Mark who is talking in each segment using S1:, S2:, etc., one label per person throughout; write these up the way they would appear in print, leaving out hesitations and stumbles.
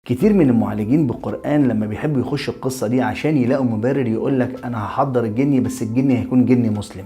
S1: كتير من المعالجين بالقرآن لما بيحبوا يخشوا القصة دي عشان يلاقوا مبرر يقولك أنا هحضر الجني، بس الجني هيكون جني مسلم.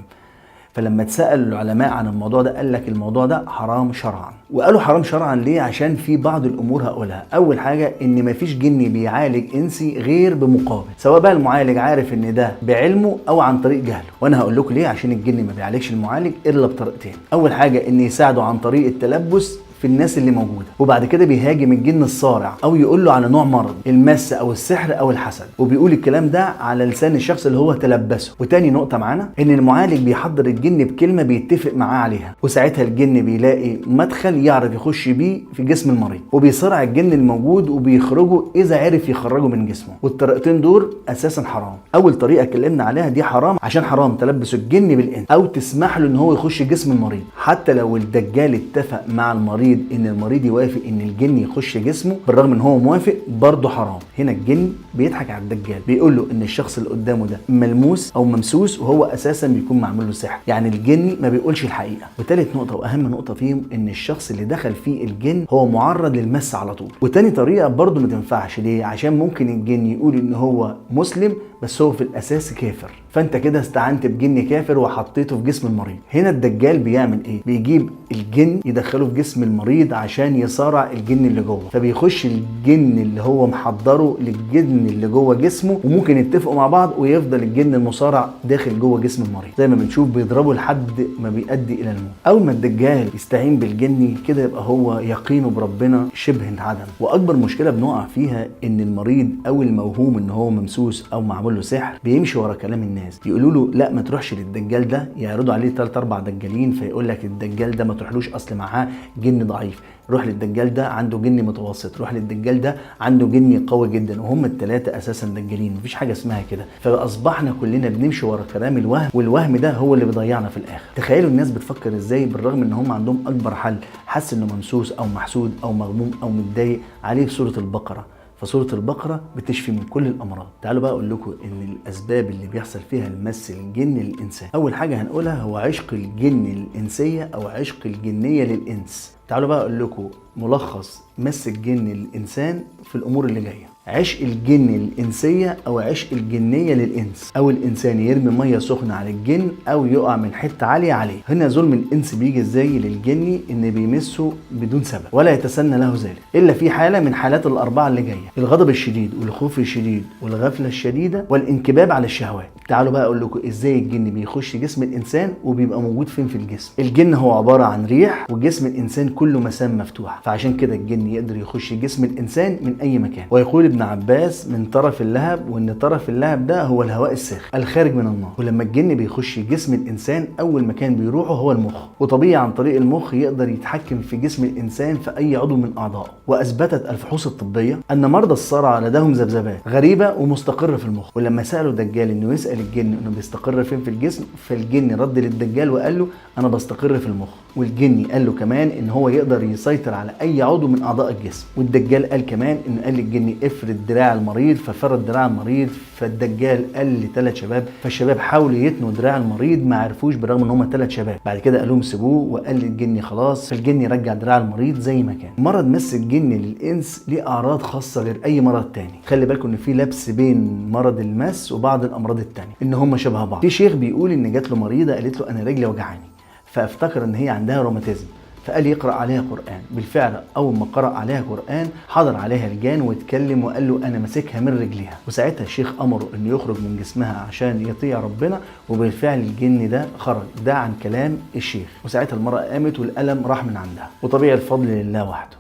S1: فلما اتسأل العلماء عن الموضوع ده قال لك الموضوع ده حرام شرعا. وقالوا حرام شرعا ليه؟ عشان في بعض الامور هقولها. اول حاجه ان مفيش جني بيعالج انسي غير بمقابل، سواء بقى المعالج عارف ان ده بعلمه او عن طريق جهله. وانا هقول لكم ليه. عشان الجني ما بيعالجش المعالج الا بطريقتين. اول حاجه ان يساعده عن طريق التلبس في الناس اللي موجوده، وبعد كده بيهاجم الجن الصارع او يقول له على نوع مرض، المس او السحر او الحسد، وبيقول الكلام ده على لسان الشخص اللي هو تلبسه. وتاني نقطه معانا ان المعالج بيحضر الجن بكلمه بيتفق معاه عليها، وساعتها الجن بيلاقي مدخل يعرف يخش بيه في جسم المريض، وبيصارع الجن الموجود وبيخرجه اذا عرف يخرجه من جسمه. والطريقتين دول اساسا حرام. اول طريقه اتكلمنا عليها دي حرام عشان حرام تلبس الجن بالانس او تسمح له ان هو يخش جسم المريض. حتى لو الدجال اتفق مع المريض ان المريض يوافق ان الجن يخش جسمه بالرغم ان هو موافق، برضه حرام. هنا الجن بيضحك على الدجال، بيقول له ان الشخص اللي قدامه ده ملموس او ممسوس، وهو اساسا بيكون معمول له سحر. يعني الجن ما بيقولش الحقيقه. وثالث نقطه واهم نقطه فيهم ان الشخص اللي دخل فيه الجن هو معرض للمس على طول. وتاني طريقه برضه ما تنفعش. ليه؟ عشان ممكن الجن يقول ان هو مسلم بس هو في الاساس كافر، فانت كده استعنت بجن كافر وحطيته في جسم المريض. هنا الدجال بيعمل ايه؟ بيجيب الجن يدخله في جسم المريض عشان يصارع الجن اللي جوه، فبيخش الجن اللي هو محضره للجن اللي جوه جسمه، وممكن يتفقوا مع بعض ويفضل الجن المصارع داخل جوه جسم المريض. زي ما بنشوف بيضربه لحد ما بيؤدي الى الموت. اول ما الدجال يستعين بالجن كده يبقى هو يقينه بربنا شبه انعدم. واكبر مشكله بنقع فيها ان المريض او الموهوم ان هو ممسوس او معمول له سحر بيمشي ورا كلام الناس، يقولوا له لا ما تروحش للدجال ده، يعرضوا عليه 3 4 دجالين فيقول لك الدجال ده ما تروحلوش اصل معاه جن ضعيف، روح للدجال ده عنده جن متوسط، روح للدجال ده عنده جن قوي جدا. وهم الثلاثه اساسا دجالين، مفيش حاجه اسمها كده. فاصبحنا كلنا بنمشي ورا كلام الوهم، والوهم ده هو اللي بيضيعنا في الاخر. تخيلوا الناس بتفكر ازاي بالرغم ان هم عندهم اكبر حل، حس انه ممسوس او محسود او مغموم او متضايق عليه في سوره البقره. فسورة البقرة بتشفي من كل الأمراض. تعالوا بقى أقول لكم إن الأسباب اللي بيحصل فيها المس الجن للإنسان. أول حاجة هنقولها هو عشق الجن للإنسية أو عشق الجنية للإنس. تعالوا بقى أقول لكم ملخص مس الجن للإنسان في الأمور اللي جاية. عشق الجن الإنسية أو عشق الجنية للإنس، أو الإنسان يرمي مية سخنة على الجن أو يقع من حتة عالية عليه. هنا ظلم الإنس بيجي إزاي للجني؟ إن بيمسه بدون سبب ولا يتسنى له ذلك إلا في حالة من حالات الأربعة اللي جاية: الغضب الشديد والخوف الشديد والغفلة الشديدة والانكباب على الشهوات. تعالوا بقى أقول لكم إزاي الجن بيخش جسم الإنسان وبيبقى موجود فين في الجسم. الجن هو عبارة عن ريح، وجسم الإنسان كله مسام مفتوحة، فعشان كده الجن يقدر يخش جسم الإنسان من أي مكان. ويقول ابن عباس من طرف اللهب، وان طرف اللهب ده هو الهواء الساخن الخارج من النار. ولما الجن بيخش جسم الانسان اول مكان بيروحه هو المخ، وطبيعي عن طريق المخ يقدر يتحكم في جسم الانسان في اي عضو من اعضائه. واثبتت الفحوص الطبيه ان مرضى الصرع لديهم ذبذبات غريبه ومستقره في المخ. ولما سالوا الدجال انه يسال الجن انه بيستقر فين في الجسم، فالجن رد للدجال وقال له انا بستقر في المخ. والجن قال له كمان ان هو يقدر يسيطر على اي عضو من اعضاء الجسم. والدجال قال كمان ان قال للجن افرد دراع المريض، ففرد دراع المريض. فالدجال قال ل3 شباب، فالشباب حاولوا يتنوا دراع المريض ما عرفوش بالرغم ان هم 3 شباب. بعد كده قال لهم سيبوه، وقال للجن خلاص، فالجن رجع دراع المريض زي ما كان. مرض مس الجن للانس ليه اعراض خاصه غير اي مرض تاني. خلي بالكم ان في لبس بين مرض المس وبعض الامراض التانيه، ان هم شبه بعض. في شيخ بيقول ان جات له مريضه قالت له انا رجلي وجعاني، فافتكر ان هي عندها روماتيزم، فقال يقرأ عليها قرآن. بالفعل أول ما قرأ عليها قرآن حضر عليها الجان واتكلم وقال له أنا ماسكها من رجليها. وساعتها الشيخ أمره أنه يخرج من جسمها عشان يطيع ربنا، وبالفعل الجن ده خرج. ده عن كلام الشيخ. وساعتها المرأة قامت والألم راح من عندها. وطبيعي الفضل لله وحده.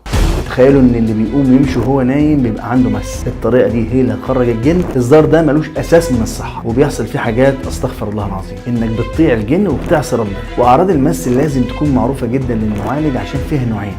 S1: تخيلوا ان اللي بيقوم يمشي وهو نايم بيبقى عنده مس. الطريقه دي هي اللي هتخرج الجن. الزار ده ملوش اساس من الصحه، وبيحصل فيه حاجات استغفر الله العظيم، انك بتطيع الجن وبتعصي ربنا. واعراض المس لازم تكون معروفه جدا للمعالج عشان فيها نوعين: